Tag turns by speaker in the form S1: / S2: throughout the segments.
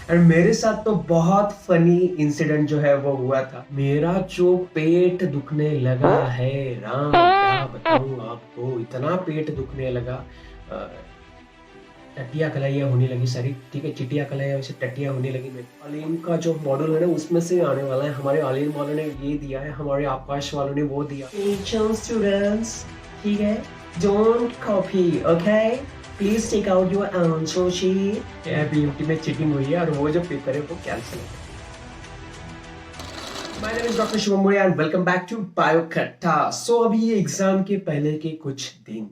S1: And मेरे साथ तो बहुत फनी इंसिडेंट जो है वो हुआ था। मेरा जो पेट दुखने लगा है, राम क्या बताऊं आपको, इतना पेट दुखने लगा। अ, टटिया कलाइया होने लगी सारी, ठीक है, चिटिया कलाइया वैसे टटिया होने लगी। मेरे आलिम का जो मॉडल है ना उसमें से आने वाला है। हमारे आलिम वालों ने ये दिया है, हमारे आकाश वालों ने वो दिया। Attention students, ठीक है, don't copy, okay, please take out your answer sheet. BMT में चीटिंग हुई है और वो जो पेपर है वो कैंसिल है। My name is doctor Shubham Moriya and welcome back to Biokatta. सो अभी ये एग्जाम के पहले के कुछ दिन,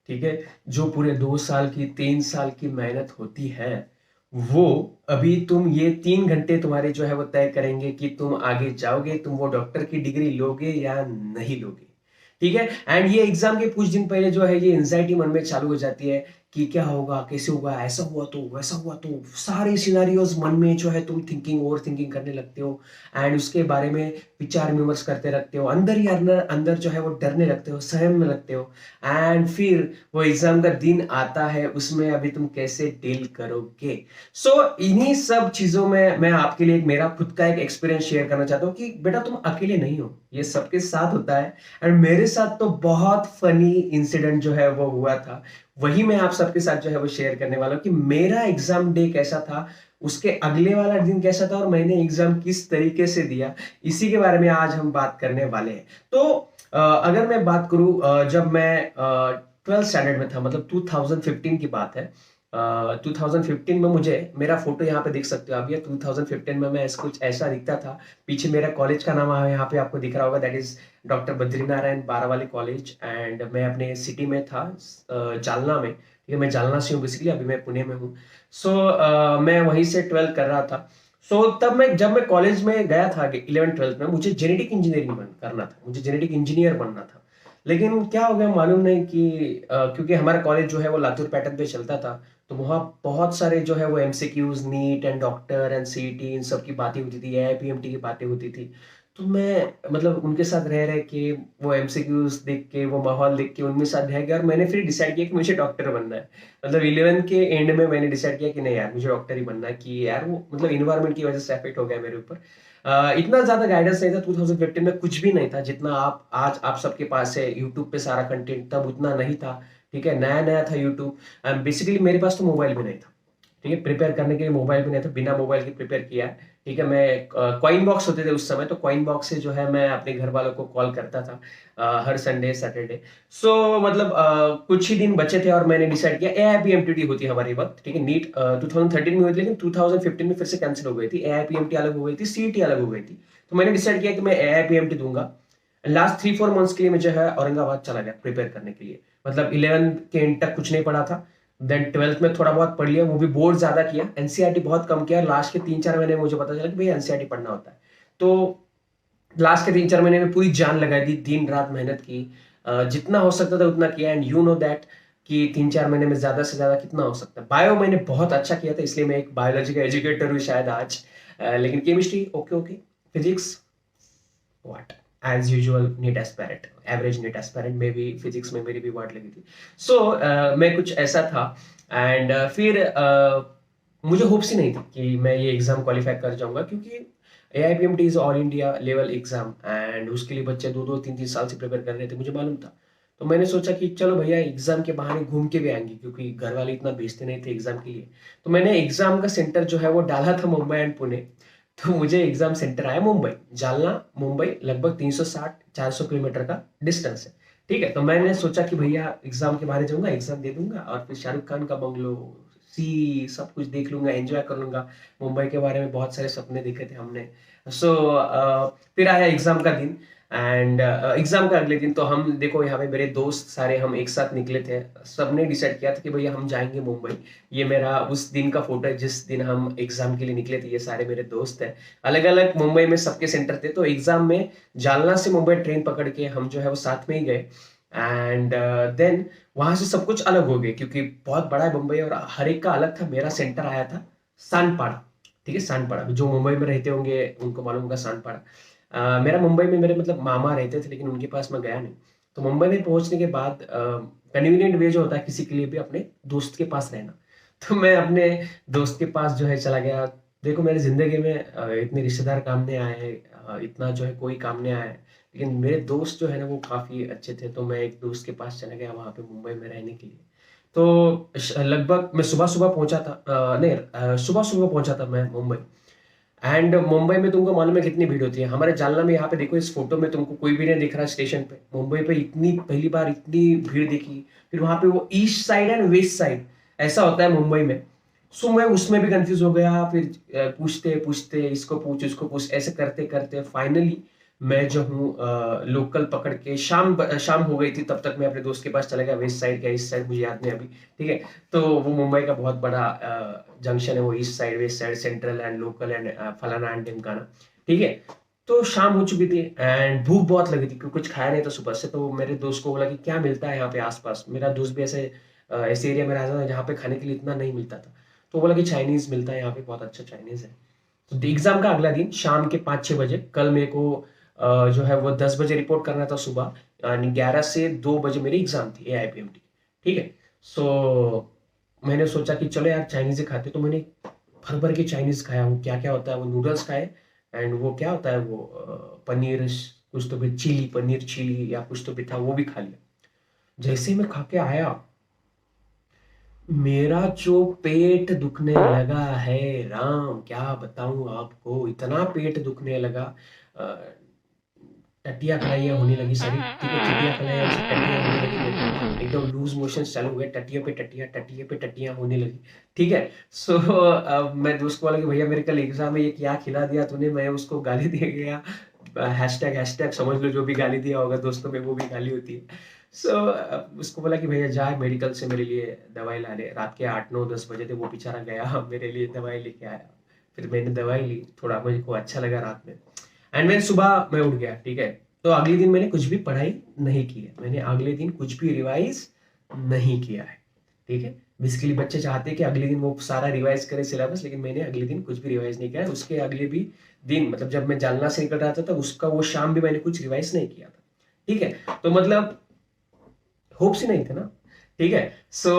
S1: ठीक है, जो पूरे 2 साल की 3 साल की मेहनत होती है, वो अभी तुम ये 3 घंटे तुम्हारे जो है वो तय करेंगे कि तुम आगे जाओगे, तुम वो डॉक्टर की डिग्री लोगे या नहीं लोगे। ठीक है। एंड ये एग्जाम के कुछ दिन पहले जो है ये एंजाइटी मन में चालू हो जाती है कि क्या होगा, कैसे होगा, ऐसा हुआ तो वैसा हुआ तो, सारे सिनारियोज मन में जो है तुम थिंकिंग ओवर थिंकिंग करने लगते हो। एंड उसके बारे में विचार विमर्श करते रहते हो, अंदर ही अंदर अंदर जो है वो डरने लगते हो, सहमने लगते हो। एंड फिर वो एग्जाम का दिन आता है, उसमें अभी तुम कैसे डील करोगे। सो इन्हीं सब चीजों में मैं आपके लिए मेरा खुद का एक एक्सपीरियंस शेयर करना चाहता हूँ कि बेटा तुम अकेले नहीं हो, ये सबके साथ होता है। एंड मेरे साथ तो बहुत फनी इंसिडेंट जो है वो हुआ था, वही मैं आप सबके साथ जो है वो शेयर करने वाला हूँ कि मेरा एग्जाम डे कैसा था, उसके अगले वाला दिन कैसा था और मैंने एग्जाम किस तरीके से दिया, इसी के बारे में आज हम बात करने वाले हैं। तो अगर मैं बात करूं, जब मैं 12th स्टैंडर्ड में था, मतलब 2015 की बात है। 2015 में मुझे, मेरा फोटो यहाँ पे देख सकते हो आप, ये 2015 में मैं कुछ ऐसा दिखता था। पीछे मेरा कॉलेज का नाम यहाँ पे आपको दिख रहा होगा, that is doctor Badrinarayan Barawali college. एंड मैं अपने सिटी में था, जालना में, ठीक है, मैं जालना से हूँ बेसिकली, अभी मैं पुणे में हूँ। सो मैं वहीं से 12th कर रहा था। सो तब मैं, जब मैं कॉलेज में गया था 11th 12th में, मुझे जेनेटिक इंजीनियरिंग करना था, मुझे जेनेटिक इंजीनियर बनना था। लेकिन क्या हो गया मालूम नहीं कि क्योंकि हमारा कॉलेज जो है वो लातूर पैटर्न पे चलता था, तो वहाँ बहुत सारे जो है वो MCQs, NEET and doctor and CET, इन सब की बातें होती थी, एआईपीएमटी की बातें होती थी। तो मैं मतलब उनके साथ रह रहे के, वो एमसीक्यूज देख के, वो माहौल देख के उनके साथ रह गया और मैंने फिर डिसाइड किया कि मुझे डॉक्टर बनना है। मतलब 11 के एंड में मैंने डिसाइड किया कि नहीं यार, मुझे डॉक्टर ही बनना है। कि यार वो मतलब इन्वायरमेंट की वजह से इफेक्ट हो गया मेरे ऊपर। इतना ज्यादा गाइडेंस नहीं था 2015 में, कुछ भी नहीं था जितना आप आज आप सबके पास है यूट्यूब पे सारा कंटेंट, तब उतना नहीं था। ठीक है, नया नया था यूट्यूब। बेसिकली मेरे पास तो मोबाइल भी नहीं था, ठीक है, प्रिपेयर करने के लिए मोबाइल भी नहीं था, बिना मोबाइल के प्रिपेयर किया है। ठीक है, मैं कॉइन बॉक्स होते थे उस समय, तो कॉइन बॉक्स से जो है मैं अपने घर वालों को कॉल करता था हर संडे सैटरडे। सो मतलब कुछ ही दिन बचे थे और मैंने डिसाइड किया, एआईपीएमटी होती है हमारी वक्त, ठीक है, नीट 2013 में हुई थी, लेकिन 2015 में फिर से कैंसिल हो गई थी। एआईपीएमटी अलग हो गई थी, सीईटी अलग हो गई थी। तो मैंने डिसाइड किया कि मैं एआईपीएमटी दूंगा। लास्ट 3-4 मंथ्स के लिए मैं जो है औरंगाबाद चला गया प्रिपेयर करने के लिए। मतलब 11 के एंड तक कुछ नहीं पढ़ा था, देन 12th में थोड़ा बहुत पढ़ लिया, वो भी बोर्ड ज्यादा किया, एनसीईआरटी बहुत कम किया। लास्ट के 3-4 महीने मुझे पता चला कि भाई एनसीईआरटी पढ़ना होता है। तो लास्ट के 3-4 महीने में पूरी जान लगा दी, दिन रात मेहनत की, जितना हो सकता था उतना किया। एंड यू नो दैट कि 3-4 महीने में ज्यादा से ज्यादा कितना हो सकता है। बायो मैंने बहुत अच्छा किया था, इसलिए मैं एक बायोलॉजी का एजुकेटर हूँ शायद आज। लेकिन chemistry okay okay, physics what, as usual NEET aspirant, average NEET aspirant में भी फिजिक्स में मेरी भी वाट लगी थी। सो मैं कुछ ऐसा था। एंड फिर मुझे होप्स ही नहीं थी कि मैं ये एग्जाम क्वालिफाई कर जाऊंगा, क्योंकि AIPMT is all India level exam and उसके लिए बच्चे 2-2 3-3 साल से प्रिपेयर कर रहे थे, मुझे मालूम था। तो मैंने सोचा कि चलो भैया एग्जाम के बहाने घूम के भी आएंगे, क्योंकि घर वाले इतना भेजते नहीं थे एग्जाम के लिए। तो मैंने एग्जाम का सेंटर जो है वो डाला था मुंबई एंड पुणे। तो मुझे एग्जाम सेंटर आया मुंबई, जालना मुंबई, लगभग 360-400 किलोमीटर का डिस्टेंस है। ठीक है, तो मैंने सोचा कि भैया एग्जाम के बाहर जाऊंगा, एग्जाम दे दूंगा और फिर शाहरुख खान का बंगलो, सी सब कुछ देख लूंगा, एंजॉय कर लूंगा। मुंबई के बारे में बहुत सारे सपने देखे थे हमने। सो फिर आया एग्जाम का दिन। एंड एग्जाम का अगले दिन तो हम देखो, यहाँ पे मेरे दोस्त सारे हम एक साथ निकले थे। सबने डिसाइड किया था कि भैया हम जाएंगे मुंबई। ये मेरा उस दिन का फोटो है जिस दिन हम एग्जाम के लिए निकले थे, ये सारे मेरे दोस्त हैं। अलग अलग मुंबई में सबके सेंटर थे, तो एग्जाम में जालना से मुंबई ट्रेन पकड़ के हम जो है वो साथ में ही गए। एंड देन वहां से सब कुछ अलग हो गए, क्योंकि बहुत बड़ा है मुंबई और हर एक का अलग था। मेरा सेंटर आया था सानपाड़ा, ठीक है, सानपाड़ा, जो मुंबई में रहते होंगे उनको मालूम होगा सानपाड़ा। मेरा मुंबई में मेरे मतलब मामा रहते थे, लेकिन उनके पास मैं गया नहीं। तो मुंबई में पहुंचने के बाद कन्वीनियंट वे जो होता है किसी के लिए भी अपने दोस्त के पास रहना, तो मैं अपने दोस्त के पास जो है चला गया। देखो मेरी ज़िंदगी में इतने रिश्तेदार काम नहीं आए हैं, इतना जो है कोई काम नहीं आया है। लेकिन मेरे दोस्त जो है ना वो काफ़ी अच्छे थे, तो मैं एक दोस्त के पास चला गया वहाँ पे मुंबई में रहने के लिए। तो लगभग मैं सुबह-सुबह पहुँचा था, नहीं, सुबह-सुबह पहुँचा था मैं मुंबई। एंड मुंबई में तुमको मालूम है कितनी भीड़ होती है। हमारे जालना में यहाँ पे देखो, इस फोटो में तुमको कोई भी नहीं दिख रहा स्टेशन पे। मुंबई पे इतनी पहली बार इतनी भीड़ देखी। फिर वहां पे वो east side and west side ऐसा होता है मुंबई में। सो मैं उसमें भी कंफ्यूज हो गया। फिर पूछते पूछते इसको पूछ उसको पूछ ऐसे करते करते फाइनली मैं जो हूँ लोकल पकड़ के शाम हो गई थी, तब तक मैं अपने दोस्त के पास चला गया। वेस्ट साइड या ईस्ट साइड मुझे याद नहीं अभी, ठीक है। तो वो मुंबई का बहुत बड़ा जंक्शन है, वो east side west side central and local and फलाना एंड ढिमकाना, ठीक है। तो शाम हो चुकी थी एंड भूख बहुत लगी थी क्योंकि कुछ खाया नहीं था सुबह से। तो मेरे दोस्त को बोला कि क्या मिलता है यहाँ पे आसपास। मेरा दोस्त भी ऐसे एरिया में रहता था जहाँ पे खाने के लिए इतना नहीं मिलता था। तो बोला कि चाइनीज मिलता है यहाँ पे, बहुत अच्छा चाइनीज है। तो एग्जाम का अगला दिन शाम के 5-6 बजे, कल मेरे को जो है वो 10 बजे रिपोर्ट करना था सुबह, यानी 11 से 2 बजे मेरी एग्जाम थी AIPMT, ठीक है। सो मैंने सोचा कि चलो यार चाइनीज ही खाते। तो मैंने भर भर के चाइनीज खाया। वो क्या क्या होता है, वो नूडल्स खाए एंड वो क्या होता है वो पनीर, कुछ तो भी चिली, पनीर चिली या कुछ तो भी था, वो भी खा लिया। जैसे ही मैं खा के आया, मेरा जो पेट दुखने लगा है, राम क्या बताऊं आपको, इतना पेट दुखने लगा। अ, टट्टियां कलाइयां होने लगी सारी, ठीक है। चिटिया कलाइयां से टट्टियां होने लगी मेरे को। एकदम लूज मोशन चालू हो गए, टट्टियों पे टट्टियां होने लगी, ठीक है। सो अब मैं दोस्त को बोला कि भैया मेरे कल एग्जाम है, ये क्या खिला दिया तूने। मैं उसको गाली दे गया। हैशटैग हैशटैग समझ लो, जो भी गाली दिया होगा दोस्तों में वो भी गाली होती है। सो उसको बोला कि भैया जाए मेडिकल से मेरे लिए दवाई ला ले। रात के 8-9-10 बजे थे, वो बेचारा गया मेरे लिए दवाई लेके आया। फिर मैंने दवाई ली, थोड़ा मुझे को अच्छा लगा रात में। एंड मैंने सुबह मैं उठ गया, ठीक है। तो अगले दिन मैंने कुछ भी पढ़ाई नहीं की है, मैंने अगले दिन कुछ भी रिवाइज नहीं किया है, ठीक है। बेसिकली बच्चे चाहते हैं कि अगले दिन वो सारा रिवाइज करे सिलेबस, लेकिन मैंने अगले दिन कुछ भी रिवाइज नहीं किया है। उसके अगले भी दिन, मतलब जब मैं जालना से निकल रहा था तब उसका वो शाम भी मैंने कुछ रिवाइज नहीं किया था, ठीक है। तो मतलब होप्स ही नहीं थे ना, ठीक है। सो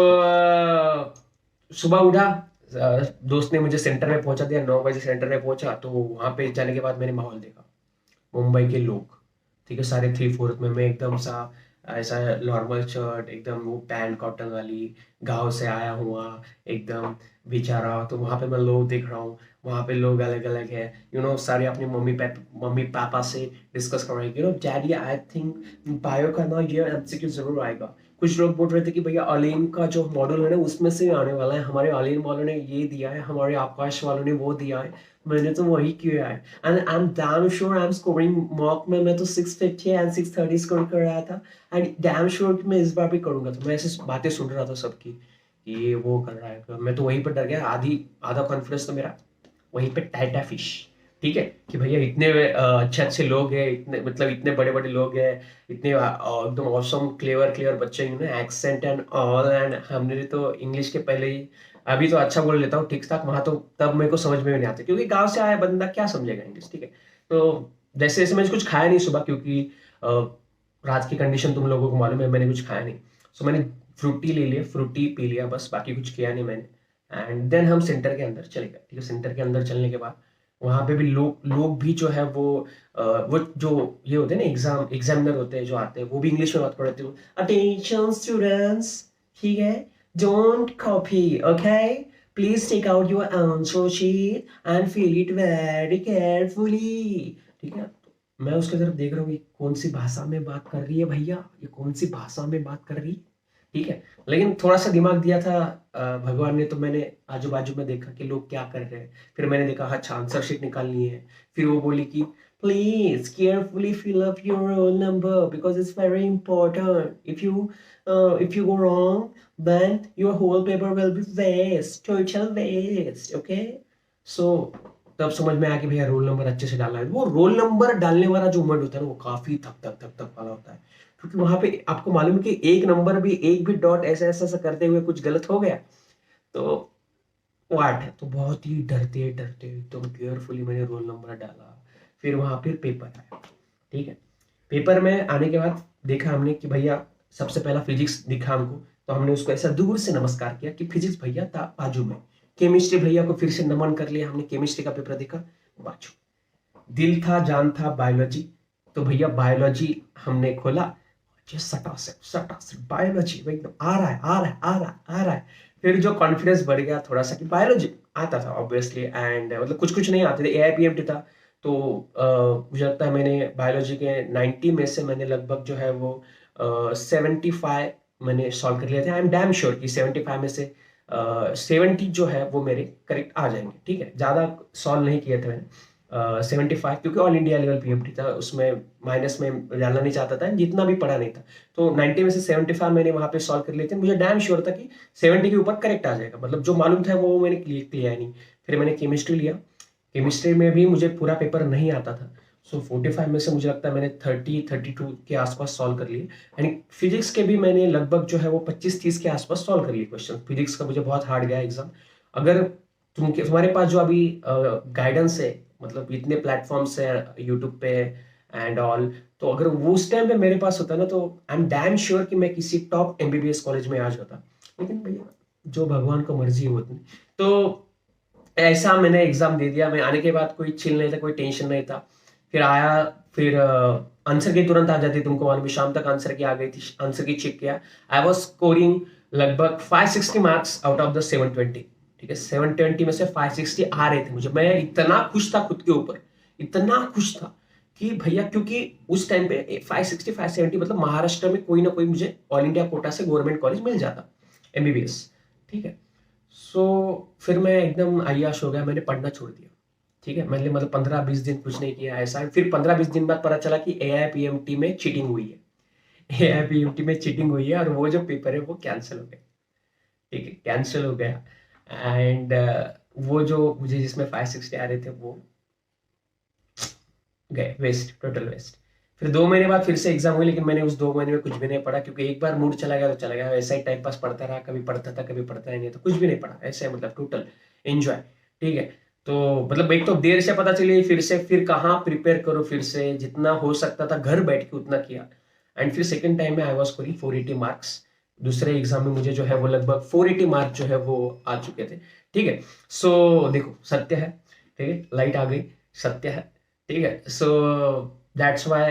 S1: सुबह उठा, दोस्त ने मुझे सेंटर में पहुंचा दिया। 9 बजे सेंटर में पहुंचा, तो वहां पे जाने के बाद मैंने माहौल देखा। मुंबई के लोग, ठीक है, सारे 3/4 में। मैं एकदम सा ऐसा नॉर्मल शर्ट, एकदम वो पैंट कॉटन वाली, गांव से आया हुआ एकदम बेचारा। तो वहां पे मैं लोग देख रहा हूँ, वहां पे लोग अलग अलग है, सारे अपने मम्मी पापा से डिस्कस कर रहे हैं, डैडी आई थिंक बायो का ना ये MCQ जरूर आएगा। कुछ लोग बोल रहे थे कि भैया अलीन का जो मॉडल है ना उसमें से आने वाला है, हमारे अलीन वालों ने ये दिया है, हमारे आकाश वालों ने वो दिया है। मैंने तो वही किया है। And I am damn sure I am scoring mock में मैं तो 650 एंड 630 स्कोर कर रहा था। एंड डैम श्योर कि मैं इस बार भी करूंगा। तो मैं ऐसे बातें सुन रहा था सबकी कि ये वो कर रहा है, मैं तो वहीं पर डर गया। आधा कॉन्फिडेंस तो मेरा वहीं पे टाइटा फिश, ठीक है, कि भैया इतने अच्छे अच्छे लोग हैं, इतने मतलब इतने बड़े बड़े लोग हैं, इतने एकदम ऑसम क्लेवर क्लेवर बच्चे, एक्सेंट एंड ऑल। एंड हमने तो इंग्लिश के पहले ही, अभी तो अच्छा बोल लेता हूँ ठीक ठाक, वहां तो तब मेरे को समझ में भी नहीं आता क्योंकि गांव से आया बंदा क्या समझेगा इंग्लिश, ठीक है। तो जैसे जैसे मैंने कुछ खाया नहीं सुबह, क्योंकि अ, रात की कंडीशन तुम लोगों को मालूम है, मैंने कुछ खाया नहीं। सो मैंने फ्रूटी ले लिया, फ्रूटी पी लिया, बस बाकी कुछ किया नहीं मैंने। एंड देन हम सेंटर के अंदर चले गए, ठीक है। सेंटर के अंदर चलने के बाद वहां पे भी लोग भी जो है वो जो ये होते हैं ना एग्जामिनर होते हैं जो आते हैं, वो भी इंग्लिश में बात कर रहे थे। अटेंशन स्टूडेंट्स, ठीक है, don't copy, okay, please take out your answer sheet and fill it very carefully, ठीक है। मैं उसके तरफ देख रहा हूँ, ये कौन सी भाषा में बात कर रही है भैया, ये कौन सी भाषा में बात कर रही है, ठीक है। लेकिन थोड़ा सा दिमाग दिया था भगवान ने, तो मैंने आजू बाजू में देखा कि लोग क्या कर रहे हैं। फिर मैंने देखा अच्छा आंसर शीट निकालनी है। फिर वो बोली कि please carefully fill up your roll number because it's very important, if you go wrong then your whole paper will be waste, total waste, okay. So तब समझ में आया कि भैया रोल नंबर अच्छे से डालना है। वो रोल नंबर डालने वाला जो मोमेंट होता है ना, वो काफी थक थक थक थक वाला होता है, क्योंकि वहां पे आपको मालूम है कि एक नंबर भी, एक भी डॉट ऐसा ऐसा ऐसा करते हुए कुछ गलत हो गया तो वाट है। तो बहुत ही डरते डरते एकदम केयरफुली मैंने रोल नंबर डाला। फिर वहां फिर पेपर आया, ठीक है। पेपर में आने के बाद देखा हमने कि भैया सबसे पहला फिजिक्स दिखा हमको। तो हमने उसको ऐसा दूर से नमस्कार किया कि फिजिक्स भैया था बाजू में, केमिस्ट्री भैया को फिर से नमन कर लिया, हमने केमिस्ट्री का पेपर देखा, बाजू दिल था जान था बायोलॉजी, तो भैया बायोलॉजी हमने खोला, सटा से बायोलॉजी एकदम आ रहा है आ रहा है आ रहा है आ रहा है। फिर जो कॉन्फिडेंस बढ़ गया थोड़ा सा कि बायोलॉजी आता था ऑब्वियसली, एंड मतलब कुछ कुछ नहीं आते थे, AIPMT था, तो मुझे लगता है मैंने बायोलॉजी के 90 में से मैंने लगभग जो है वो 75 मैंने सॉल्व कर लिया था। आई एम डैम श्योर कि 75 में से 70 जो है वो मेरे करेक्ट आ जाएंगे, ठीक है। ज़्यादा सॉल्व नहीं किए थे मैंने, 75, क्योंकि ऑल इंडिया लेवल PMT था, उसमें माइनस में डालना नहीं चाहता था, जितना भी पढ़ा नहीं था, तो 90 में से 75 मैंने वहाँ पे सॉल्व कर लिए थे। मुझे डैम श्योर था कि 70 के ऊपर करेक्ट आ जाएगा, मतलब जो मालूम था वो मैंने किया नहीं। फिर मैंने केमिस्ट्री लिया, केमिस्ट्री में भी मुझे पूरा पेपर नहीं आता था, सो 45 में से मुझे लगता है मैंने 32 के आसपास सॉल्व कर लिए। एंड फिजिक्स के भी मैंने लगभग जो है वो 25-30 के आसपास सॉल्व कर लिए क्वेश्चन। फिजिक्स का मुझे बहुत हार्ड गया एग्जाम। अगर तुम्हारे पास जो अभी गाइडेंस है, मतलब इतने प्लेटफॉर्म्स है यूट्यूब पे एंड ऑल, तो अगर वो उस टाइम पे मेरे पास होता ना, तो आई एम डैम श्योर कि मैं किसी टॉप MBBS कॉलेज में आ जाता। लेकिन भैया जो भगवान को मर्जी होती, तो ऐसा मैंने एग्जाम दे दिया। मैं आने के बाद कोई चिल नहीं था, कोई टेंशन नहीं था। फिर आया, फिर आंसर की तुरंत आ जाती, तुमको मालूम, शाम तक आंसर की आ गई थी, आंसर की चेक किया, आई वॉज स्कोरिंग लगभग 560 मार्क्स आउट ऑफ द 720, ठीक है। 720 में से 560 आ रहे थे मुझे। मैं इतना खुश था खुद के ऊपर, इतना खुश था कि भैया, क्योंकि उस टाइम पे 560 570 मतलब महाराष्ट्र में कोई ना कोई मुझे ऑल इंडिया कोटा से गवर्नमेंट कॉलेज मिल जाता MBBS, ठीक है। सो फिर मैं एकदम अय्याश हो गया, मैंने पढ़ना छोड़ दिया, ठीक है। मैंने मतलब 15-20 दिन कुछ नहीं किया ऐसा। फिर 15-20 दिन बाद पता चला कि AIPMT में चीटिंग हुई है, AIPMT में चीटिंग हुई है, और वो जो पेपर है वो कैंसिल हो गया, ठीक है, कैंसिल हो गया। एंड वो जो मुझे जिसमें 560 आ रहे थे वो गए वेस्ट, टोटल वेस्ट। फिर 2 महीने बाद फिर से एग्जाम हुई, लेकिन मैंने उस 2 महीने में कुछ भी नहीं पढ़ा, क्योंकि एक बार मूड चला गया तो चला गया, ऐसा ही टाइम पास पढ़ता रहा, कभी पढ़ता था कभी पढ़ता ही नहीं, तो कुछ भी नहीं पढ़ा ऐसे, मतलब टोटल एंजॉय, ठीक है। तो मतलब एक तो देर से पता चली, फिर से फिर कहाँ प्रिपेयर करो, फिर से जितना हो सकता था घर बैठ के उतना किया। एंड फिर सेकेंड टाइम में आई वॉज स्कोरिंग 480 मार्क्स। दूसरे एग्जाम में मुझे जो है वो लगभग 480 मार्क्स जो है वो आ चुके थे, ठीक है। सो देखो सत्य है, ठीक है, लाइट आ गई, सत्य है, ठीक है। सो दैट्स वाई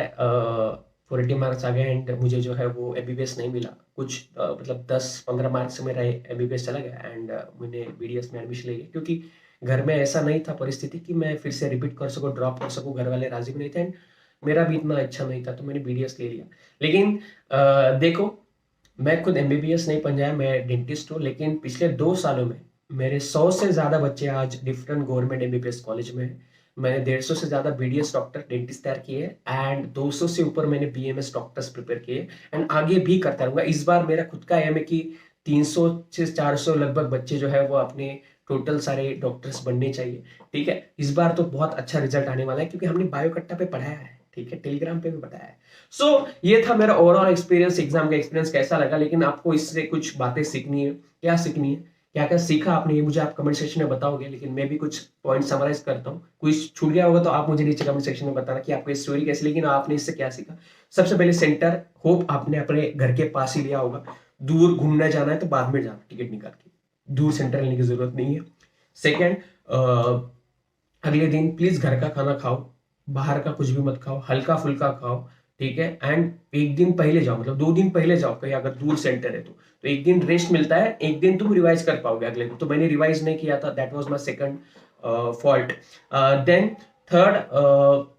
S1: 480 मार्क्स आ गए। एंड मुझे जो है वो MBBS नहीं मिला, कुछ मतलब 10-15 मार्क्स से मेरा MBBS चला गया, एंड मैंने BDS में एडमिशन ले लिया, क्योंकि घर में ऐसा नहीं था परिस्थिति कि मैं फिर से रिपीट कर सकूँ, ड्रॉप कर सकूँ, घर वाले राजी भी नहीं थे, एंड मेरा भी इतना अच्छा नहीं था, तो मैंने BDS ले लिया। लेकिन देखो, मैं खुद MBBS नहीं पंजाया, मैं डेंटिस्ट हूँ, लेकिन पिछले 2 सालों में मेरे 100 से ज़्यादा बच्चे आज डिफरेंट गवर्नमेंट MBBS कॉलेज में हैं। मैंने 150 से ज़्यादा BDS डॉक्टर डेंटिस्ट तैयार किए, एंड 200 से ऊपर मैंने BMS डॉक्टर्स प्रिपेयर किए, एंड आगे भी करता रहूँगा। इस बार मेरा खुद का एम है कि 300 से 400 लगभग बच्चे जो है वो अपने टोटल सारे डॉक्टर्स बनने चाहिए, ठीक है। इस बार तो बहुत अच्छा रिजल्ट आने वाला है, क्योंकि हमने बायोकट्टा पे पढ़ाया है, ठीक है, टेलीग्राम पे भी बताया है। सो ये था मेरा ओवरऑल एक्सपीरियंस, एग्जाम का एक्सपीरियंस कैसा लगा। लेकिन आपको इससे कुछ बातें सीखनी है, क्या सीखनी है, क्या क्या सीखा आपने, ये मुझे आप कमेंट सेक्शन में बताओगे। लेकिन मैं भी कुछ पॉइंट समराइज करता हूँ, कुछ छूट गया होगा तो आप मुझे नीचे कमेंट सेक्शन में बताना कि आपको इस स्टोरी कैसी, लेकिन आपने इससे क्या सीखा। सबसे पहले सेंटर होप आपने अपने घर के पास ही लिया होगा, दूर घूमने जाना है तो बाद में जाना टिकट निकाल के, दूर सेंटर लेने की जरूरत नहीं है। सेकेंड, अगले दिन प्लीज घर का खाना खाओ, बाहर का कुछ भी मत खाओ, हल्का फुल्का खाओ, ठीक है। एंड एक दिन पहले जाओ, मतलब 2 दिन पहले जाओ कहीं, अगर दूर सेंटर है तो एक दिन रेस्ट मिलता है, एक दिन तुम रिवाइज कर पाओगे अगले दिन। तो मैंने रिवाइज नहीं किया था, that was my second fault. Then third,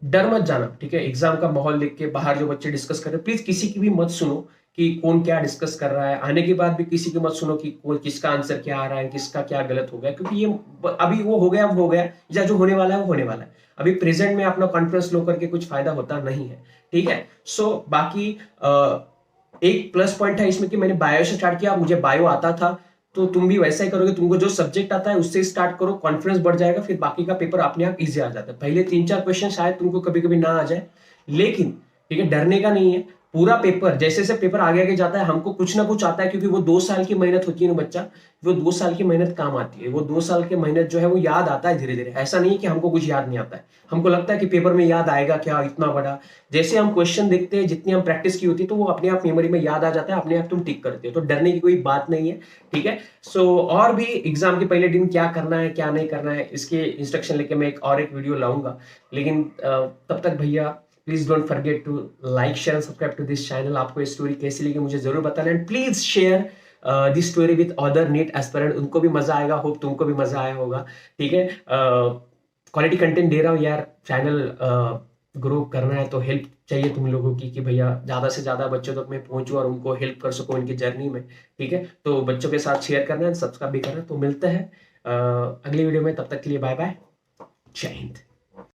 S1: डर मत जाना, ठीक है। एग्जाम का माहौल देख के बाहर जो बच्चे डिस्कस कर रहे हैं, प्लीज किसी की भी मत सुनो कि कौन क्या डिस्कस कर रहा है। आने के बाद भी किसी की मत सुनो कि किसका आंसर क्या आ रहा है, किसका क्या गलत हो गया, क्योंकि ये अभी वो हो गया, अब हो गया, या जो होने वाला है वो होने वाला है। अभी प्रेजेंट में अपना कॉन्फिडेंस लो करके कुछ फायदा होता नहीं है, ठीक है। सो बाकी एक प्लस पॉइंट है इसमें कि मैंने बायो से स्टार्ट किया, मुझे बायो आता था, तो तुम भी वैसा ही करोगे। तुमको जो सब्जेक्ट आता है उससे स्टार्ट करो, कॉन्फिडेंस बढ़ जाएगा, फिर बाकी का पेपर अपने आप इजी आ जाता है। पहले 3-4 क्वेश्चन शायद तुमको कभी कभी ना आ जाए, लेकिन ठीक है, डरने का नहीं है। पूरा पेपर जैसे जैसे पेपर आगे आगे जाता है हमको कुछ ना कुछ आता है, क्योंकि वो 2 साल की मेहनत होती है ना बच्चा, वो 2 साल की मेहनत काम आती है। वो 2 साल की मेहनत जो है वो याद आता है धीरे धीरे। ऐसा नहीं है कि हमको कुछ याद नहीं आता है, हमको लगता है कि पेपर में याद आएगा क्या इतना बड़ा। जैसे हम क्वेश्चन देखते हैं, जितनी हम प्रैक्टिस की होती है तो वो अपने आप मेमोरी में याद आ जाता है, अपने आप तुम टिक करते हो, तो डरने की कोई बात नहीं है। ठीक है। सो और भी एग्जाम के पहले दिन क्या करना है क्या नहीं करना है इसके इंस्ट्रक्शन लेके मैं एक वीडियो लाऊंगा। लेकिन तब तक भैया please don't forget to like share and subscribe to this channel. आपको ये स्टोरी कैसी लगी मुझे जरूर बताना, and please share this story with other NEET aspirant, उनको भी मजा आएगा, होप तुमको भी मजा आया होगा। ठीक है। क्वालिटी कंटेंट दे रहा हूँ यार, चैनल ग्रो करना है तो हेल्प चाहिए तुम लोगों की, कि भैया ज्यादा से ज्यादा बच्चों तक मैं पहुंचूं और उनको हेल्प कर सकूं उनकी जर्नी में। ठीक है। तो बच्चों के साथ शेयर करना है, सब्सक्राइब भी करना है। तो मिलते हैं अगली वीडियो में, तब तक के लिए बाय बाय, जय हिंद।